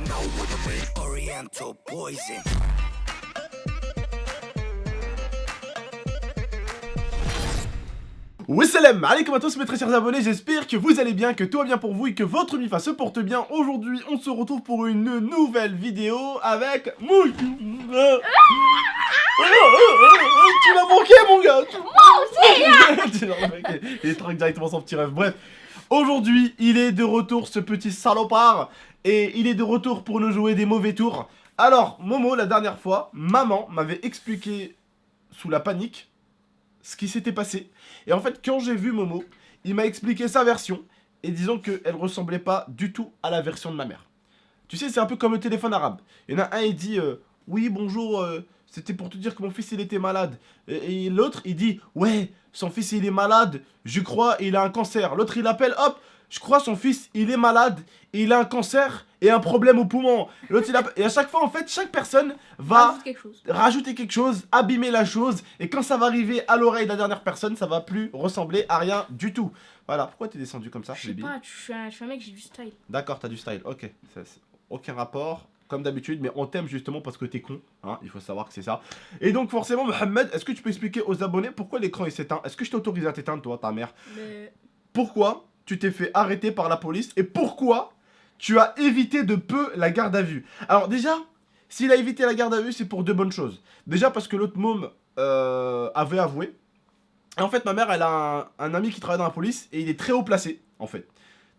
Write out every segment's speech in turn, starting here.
know what I mean? Oriental poison. Wassalam alaikum à tous mes très chers abonnés, j'espère que vous allez bien, que tout va bien pour vous et que votre MIFA se porte bien. Aujourd'hui, on se retrouve pour une nouvelle vidéo avec Mouille. Tu m'as manqué mon gars. Moi aussi. Il traque directement son petit rêve. Bref, aujourd'hui, il est de retour ce petit salopard et il est de retour pour nous jouer des mauvais tours. Alors, Momo, la dernière fois, maman m'avait expliqué sous la panique ce qui s'était passé. Et en fait, quand j'ai vu Momo, il m'a expliqué sa version. Et disons qu'elle ressemblait pas du tout à la version de ma mère. Tu sais, c'est un peu comme le téléphone arabe. Il y en a un, il dit oui, bonjour, c'était pour te dire que mon fils, il était malade. Et l'autre, il dit ouais, son fils, il est malade, je crois, il a un cancer. L'autre, il appelle, hop, je crois, son fils, il est malade, et il a un cancer et un problème au poumon. L'autre, il appelle. Et à chaque fois, en fait, chaque personne va rajouter quelque chose, abîmer la chose. Et quand ça va arriver à l'oreille de la dernière personne, ça va plus ressembler à rien du tout. Voilà, pourquoi t'es descendu comme ça? Je sais pas, je suis un mec, j'ai du style. D'accord, t'as du style, ok. Aucun rapport, comme d'habitude, mais on t'aime justement parce que t'es con, hein, il faut savoir que c'est ça. Et donc forcément, Mohamed, est-ce que tu peux expliquer aux abonnés pourquoi l'écran il s'éteint? Est-ce que je t'autorise à t'éteindre, toi, ta mère? Pourquoi tu t'es fait arrêter par la police et pourquoi tu as évité de peu la garde à vue? Alors déjà, s'il a évité la garde à vue, c'est pour deux bonnes choses. Déjà parce que l'autre môme avait avoué. Et en fait, ma mère, elle a un ami qui travaille dans la police et il est très haut placé, en fait.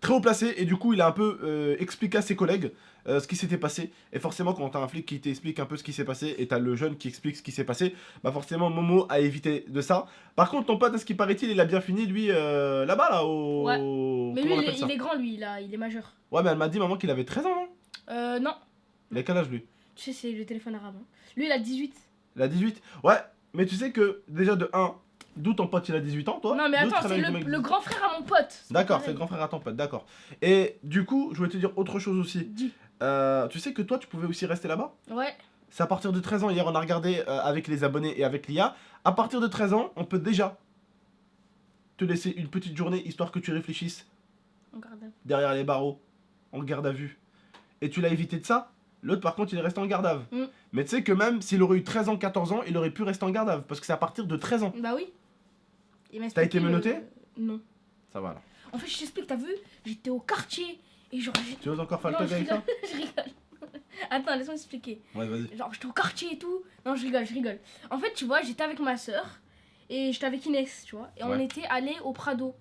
Très haut placé, et du coup, il a un peu expliqué à ses collègues ce qui s'était passé. Et forcément, quand t'as un flic qui t'explique un peu ce qui s'est passé, et t'as le jeune qui explique ce qui s'est passé, bah forcément, Momo a évité de ça. Par contre, ton pote, à ce qui paraît-il, il a bien fini, lui, là-bas, là, au... Ouais. Mais lui, il est grand, lui, il est majeur. Ouais, mais elle m'a dit, maman, qu'il avait 13 ans, non? Non. Il a quel âge, lui? Tu sais, c'est le téléphone arabe. Hein. Lui, il a 18. Il a 18? Ouais, mais tu sais que, déjà, de 1... D'où ton pote il a 18 ans, toi? Non, mais attends, c'est le grand frère à mon pote. D'accord, c'est le grand frère à ton pote, d'accord. Et du coup, je voulais te dire autre chose aussi. Dis. Tu sais que toi, tu pouvais aussi rester là-bas? Ouais. C'est à partir de 13 ans. Hier, on a regardé avec les abonnés et avec l'IA. À partir de 13 ans, on peut déjà te laisser une petite journée histoire que tu réfléchisses derrière les barreaux, en garde à vue. Et tu l'as évité de ça. L'autre, par contre, il est resté en garde à vue. Mais tu sais que même s'il aurait eu 13 ans, 14 ans, il aurait pu rester en garde à vue. Parce que c'est à partir de 13 ans. Bah oui. T'as été menotté? Non. Ça va alors. En fait, je t'explique, t'as vu? J'étais au quartier et genre. Tu oses encore faire le tag avec ça? Je rigole. Attends, laisse-moi expliquer. Ouais, vas-y. Genre, j'étais au quartier et tout. Non, je rigole. En fait, tu vois, j'étais avec ma soeur et j'étais avec Inès, tu vois. Et on était allés au Prado.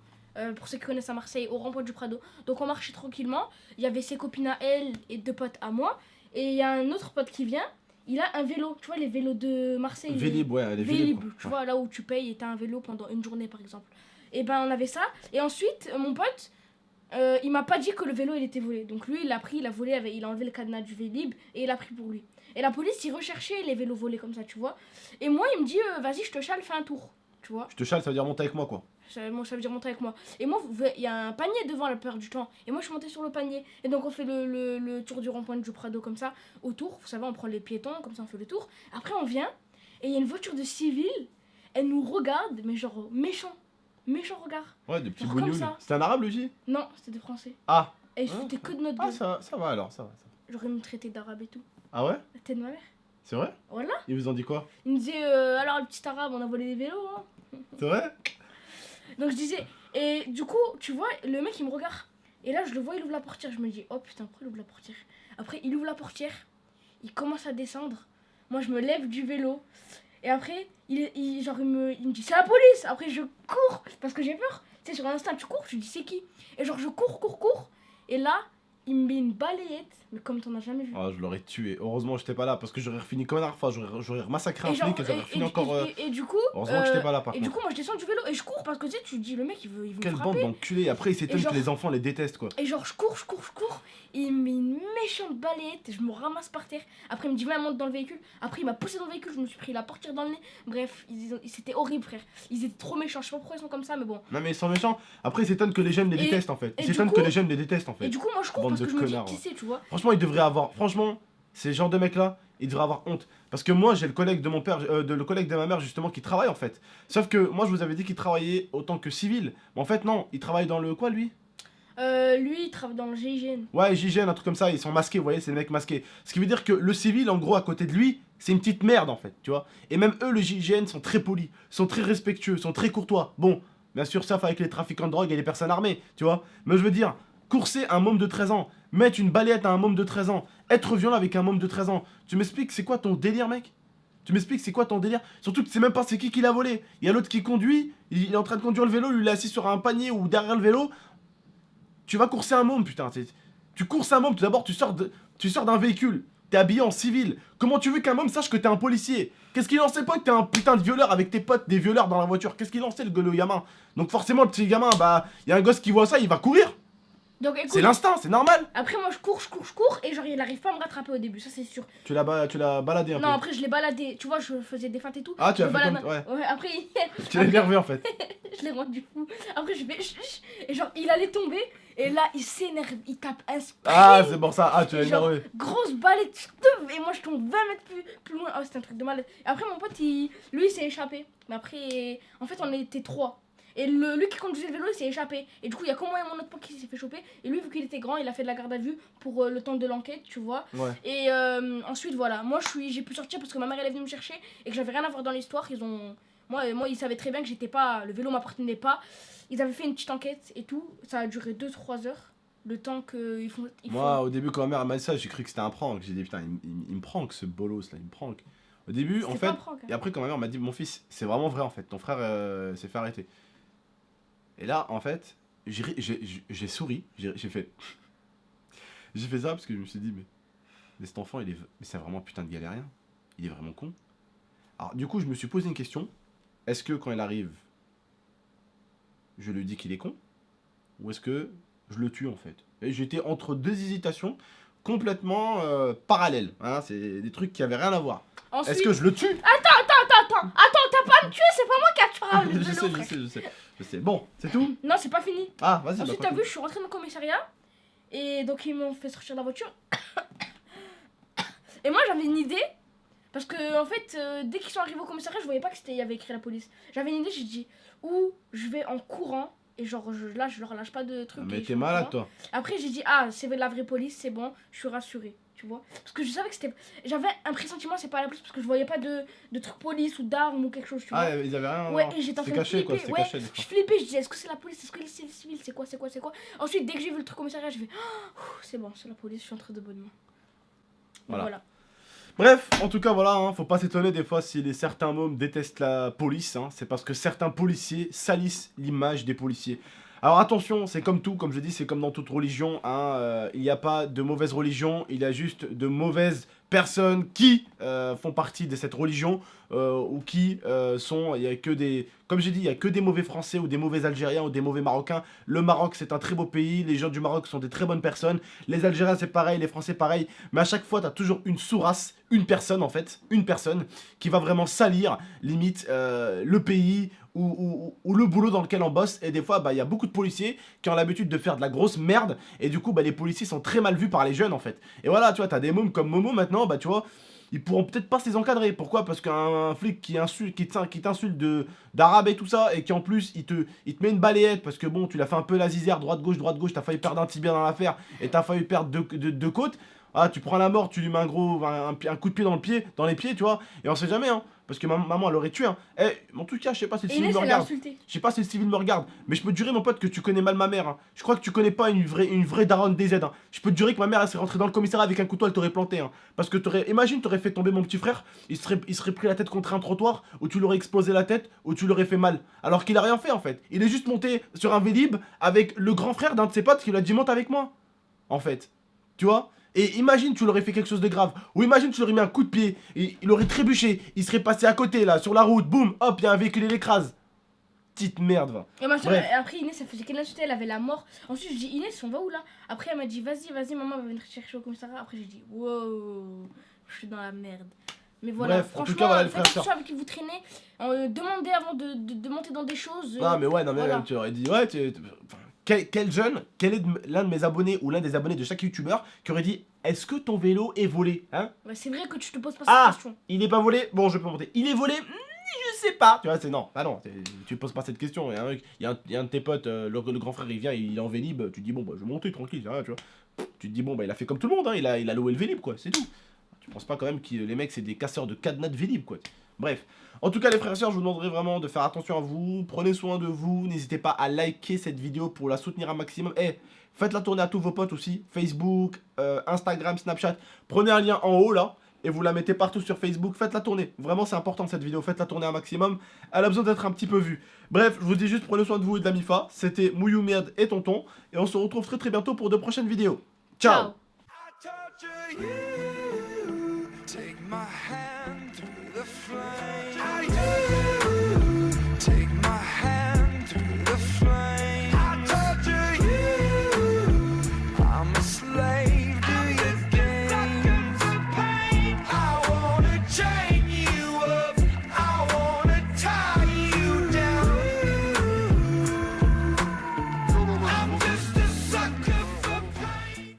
Pour ceux qui connaissent à Marseille, au rond-point du Prado. Donc, on marchait tranquillement. Il y avait ses copines à elle et deux potes à moi. Et il y a un autre pote qui vient. Il a un vélo, tu vois les vélos de Marseille. Vélib, ouais, les Vélib, tu vois, là où tu payes et t'as un vélo pendant une journée par exemple. Et ben on avait ça. Et ensuite, mon pote, il m'a pas dit que le vélo il était volé. Donc lui, il l'a pris, il a volé, il a enlevé le cadenas du Vélib et il a pris pour lui. Et la police, il recherchait les vélos volés comme ça, tu vois. Et moi, il me dit, vas-y, je te chale, fais un tour, tu vois. Je te chale, ça veut dire monter avec moi, quoi. Ça veut dire monter avec moi. Et moi, il y a un panier devant la plupart du temps. Et moi, je suis montée sur le panier. Et donc, on fait le tour du rond-point du Prado comme ça, autour. Vous savez, on prend les piétons, comme ça, on fait le tour. Après, on vient, et il y a une voiture de civil. Elle nous regarde, mais genre méchant. Méchant regard. Ouais, des petits genre bougnoules. C'était un arabe, lui? Non, c'était des français. Ah. Et ils se foutaient que de notre gueule. Ah, ça va alors, ça va. J'aurais me traité d'arabe et tout. Ah ouais? La tête de ma mère. C'est vrai? Voilà. Ils vous ont dit quoi? Ils me disaient, alors le petit arabe, on a volé des vélos, hein. C'est vrai? Donc je disais, et du coup, tu vois, le mec il me regarde. Et là, je le vois, il ouvre la portière. Je me dis, oh putain, pourquoi il ouvre la portière? Après, il ouvre la portière, il commence à descendre. Moi, je me lève du vélo. Et après, il me dit, c'est la police! Après, je cours, parce que j'ai peur. Tu sais, sur l'instant, tu cours, je dis, c'est qui? Et genre, je cours. Et là, il me met une balayette, mais comme t'en as jamais vu. Ah, je l'aurais tué. Heureusement, j'étais pas là parce que j'aurais fini comme la dernière fois. J'aurais massacré un flic et j'aurais fini encore. Et du coup. Heureusement que j'étais pas là par contre. Et du coup, moi je descends du vélo et je cours parce que tu sais, tu te dis, le mec il veut Quelle me bande frapper. d'enculés. Après, il s'étonne que les enfants les détestent quoi. Et genre, je cours. Il me met une méchante balayette et je me ramasse par terre. Après, il me dit, viens, monte dans le véhicule. Après, il m'a poussé dans le véhicule, je me suis pris la portière dans le nez. Bref, c'était horrible, frère. Ils étaient trop méchants. Je sais pas pourquoi ils sont comme ça, mais bon. Non, mais ils sont méchants. Après, ils s'étonnent que les jeunes les détestent en fait. Ils s'étonnent que les jeunes les détestent en fait. Et du coup, moi je cours parce que je me dis, qui c'est, tu vois. Franchement, ils devraient avoir. Franchement, ces genres de mecs là, ils devraient avoir honte. Parce que moi, j'ai le collègue de mon père, le collègue de ma mère justement qui travaille en fait. Sauf que moi, je vous avais dit qu'il travaillait autant que civil. Mais en fait, non, il travaille dans le quoi lui? Lui, il travaille dans le GIGN. Ouais, GIGN, un truc comme ça, ils sont masqués, vous voyez, c'est des mecs masqués. Ce qui veut dire que le civil, en gros, à côté de lui, c'est une petite merde, en fait, tu vois. Et même eux, le GIGN, sont très polis, sont très respectueux, sont très courtois. Bon, bien sûr, sauf avec les trafiquants de drogue et les personnes armées, tu vois. Mais je veux dire, courser un môme de 13 ans, mettre une balayette à un môme de 13 ans, être violent avec un môme de 13 ans, tu m'expliques, c'est quoi ton délire, mec? Tu m'expliques, c'est quoi ton délire? Surtout que tu sais même pas c'est qui l'a volé. Il y a l'autre qui conduit, il est en train de conduire le vélo, lui il est assis sur un panier ou derrière le vélo. Tu vas courser un môme, putain. Tu courses un môme, tout d'abord, tu sors d'un véhicule. T'es habillé en civil. Comment tu veux qu'un môme sache que t'es un policier? Qu'est-ce qu'il en sait pas que t'es un putain de violeur avec tes potes, des violeurs dans la voiture? Qu'est-ce qu'il en sait, le gamin? Donc forcément, le petit gamin, bah, y a un gosse qui voit ça, il va courir. Donc écoute, C'est l'instinct, c'est normal. après moi je cours, et genre il arrive pas à me rattraper au début, ça c'est sûr. Tu l'as baladé un Non, peu. après je l'ai baladé, tu vois, je faisais des feintes et tout. Ah, tu Je as le fait balade- comme... Ouais. Ouais, après Tu l'as énervé, en fait. je l'ai rendu fou. Après je fais et genre il allait tomber et là il s'énerve, il tape un sprint. Ah, c'est pour ça. Ah, tu l'as Et genre, énervé. grosse balette, et moi je tombe 20 mètres plus loin. Oh, c'était un truc de malade. Et après mon pote, lui il s'est échappé. Mais après, en fait on était trois. Et lui qui conduisait le vélo, il s'est échappé. Et du coup, il y a que moi et mon autre pote qui s'est fait choper. Et lui, vu qu'il était grand, il a fait de la garde à vue pour le temps de l'enquête, tu vois. Ouais. Et ensuite, voilà. Moi, j'ai pu sortir parce que ma mère, elle est venue me chercher et que j'avais rien à voir dans l'histoire. Moi, ils savaient très bien que j'étais pas. Le vélo m'appartenait pas. Ils avaient fait une petite enquête et tout. Ça a duré 2-3 heures. Le temps qu'ils font. Moi, au début, quand ma mère m'a dit ça, j'ai cru que c'était un prank. J'ai dit, putain, il me prank ce bolos là, il me prank. Au début, en C'était fait. pas un prank, hein. Et après, quand ma mère m'a dit, mon fils, c'est vraiment vrai en fait, ton frère s'est fait arrêter. Et là, en fait, j'ai souri, j'ai fait. J'ai fait ça parce que je me suis dit, mais cet enfant, mais c'est vraiment un putain de galérien. Il est vraiment con. Alors, du coup, je me suis posé une question. Est-ce que quand il arrive, je lui dis qu'il est con? Ou est-ce que je le tue en fait? Et j'étais entre deux hésitations complètement parallèles. Hein, c'est des trucs qui avaient rien à voir. Ensuite... Est-ce que je le tue? Attends, t'as pas à me tuer, c'est pas moi qui a tué le vélo, frère. Je sais. Bon, c'est tout? Non, c'est pas fini. Ah, vas-y. Ensuite, bah, t'as vu, je suis rentrée dans le commissariat et donc ils m'ont fait sortir de la voiture. Et moi, j'avais une idée parce que en fait, dès qu'ils sont arrivés au commissariat, je voyais pas que il y avait écrit la police. J'avais une idée, j'ai dit ou je vais en courant et genre là, je leur lâche pas de trucs. Mais et je t'es vais en malade, courant. toi. Après, j'ai dit c'est la vraie police, c'est bon, je suis rassurée. Tu vois, parce que je savais que c'était, j'avais un pressentiment, c'est pas la police parce que je voyais pas de truc police ou d'armes ou quelque chose, tu vois. Ah, ils avaient rien. Ouais, et j'étais en train C'était de caché quoi, flipper. c'était Ouais, caché. des je fois. flippais, je disais est-ce que c'est la police, est-ce que c'est le civil, c'est quoi. Ensuite, dès que j'ai vu le truc commissariat, je fais c'est bon, c'est la police, je suis entre de bonnes mains. Donc Voilà. Bref, en tout cas, voilà, hein, faut pas s'étonner des fois si certains mômes détestent la police, hein, c'est parce que certains policiers salissent l'image des policiers. Alors attention, c'est comme tout, comme je dis, c'est comme dans toute religion, hein, il n'y a pas de mauvaise religion, il y a juste de mauvaises personnes qui font partie de cette religion, ou qui il y a que des, comme j'ai dit, il y a que des mauvais Français ou des mauvais Algériens ou des mauvais Marocains. Le Maroc c'est un très beau pays, les gens du Maroc sont des très bonnes personnes, les Algériens c'est pareil, les Français pareil, mais à chaque fois t'as toujours une sous-race, une personne en fait, une personne qui va vraiment salir limite le pays ou le boulot dans lequel on bosse. Et des fois bah il y a beaucoup de policiers qui ont l'habitude de faire de la grosse merde et du coup bah les policiers sont très mal vus par les jeunes en fait. Et voilà, tu vois, t'as des mômes comme Momo maintenant, bah tu vois, ils pourront peut-être pas se les encadrer. Pourquoi? Parce qu'un flic qui t'insulte d'arabe et tout ça, et qui en plus il te met une balayette parce que bon, tu l'as fait un peu la zizère, droite-gauche, t'as failli perdre un tibia dans l'affaire et t'as failli perdre deux côtes. Ah, tu prends la mort, tu lui mets un coup de pied dans les pieds, tu vois, et on sait jamais, hein, parce que maman elle aurait tué, hein. Eh, en tout cas, je sais pas si le Et civil Inès, me elle l'a regarde. insulté. Je sais pas si le civil me regarde, mais je peux te jurer, mon pote, que tu connais mal ma mère, hein. Je crois que tu connais pas une vraie daronne DZ, hein. Je peux te jurer que ma mère, elle serait rentrée dans le commissariat avec un couteau, elle t'aurait planté, hein. Parce que imagine, t'aurais fait tomber mon petit frère, il serait pris la tête contre un trottoir, où tu l'aurais explosé la tête, où tu l'aurais fait mal. Alors qu'il a rien fait, en fait. Il est juste monté sur un Vélib avec le grand frère d'un de ses potes qui lui a dit monte avec moi. En fait. Tu vois? Et imagine tu l'aurais fait quelque chose de grave. Ou imagine tu lui aurais mis un coup de pied. Et il aurait trébuché. Il serait passé à côté là, sur la route. Boum, hop, il y a un véhicule, il l'écrase. Petite merde, va. Et ma soeur, Bref. après Inès, elle faisait qu'elle insultait, elle avait la mort. Ensuite, je dis Inès, on va où là? Après, elle m'a dit vas-y, maman va venir te chercher au commissariat. Après, j'ai dit wow, je suis dans la merde. Mais voilà, Bref, en franchement, tout cas, voilà, les faites frères et attention avec qui vous traînez. Demandez avant de monter dans des choses. Non, mais ouais, non, mais voilà. même, tu aurais dit, ouais, quel jeune, quel est l'un de mes abonnés ou l'un des abonnés de chaque youtubeur qui aurait dit est-ce que ton vélo est volé, hein? Ouais, c'est vrai que tu te poses pas Ah, cette question. il est pas volé, bon, je peux monter. Il est volé, je sais pas. Tu vois, c'est non, bah non, tu poses pas cette question. Il y a un mec, il y a un de tes potes, le grand frère, il vient, il est en Vélib, tu te dis, bon, bah, je vais monter tranquille, tu vois. Tu te dis, bon, bah, il a fait comme tout le monde, hein, il a loué le Vélib, quoi, c'est tout. Tu penses pas quand même que les mecs, c'est des casseurs de cadenas de Vélib, quoi. Bref. En tout cas, les frères et sœurs, je vous demanderai vraiment de faire attention à vous. Prenez soin de vous. N'hésitez pas à liker cette vidéo pour la soutenir un maximum. Et faites-la tourner à tous vos potes aussi. Facebook, Instagram, Snapchat. Prenez un lien en haut là et vous la mettez partout sur Facebook. Faites-la tourner. Vraiment, c'est important cette vidéo. Faites-la tourner un maximum. Elle a besoin d'être un petit peu vue. Bref, je vous dis juste prenez soin de vous et de la MIFA. C'était Mouillou Merde et Tonton. Et on se retrouve très très bientôt pour de prochaines vidéos. Ciao. Ciao.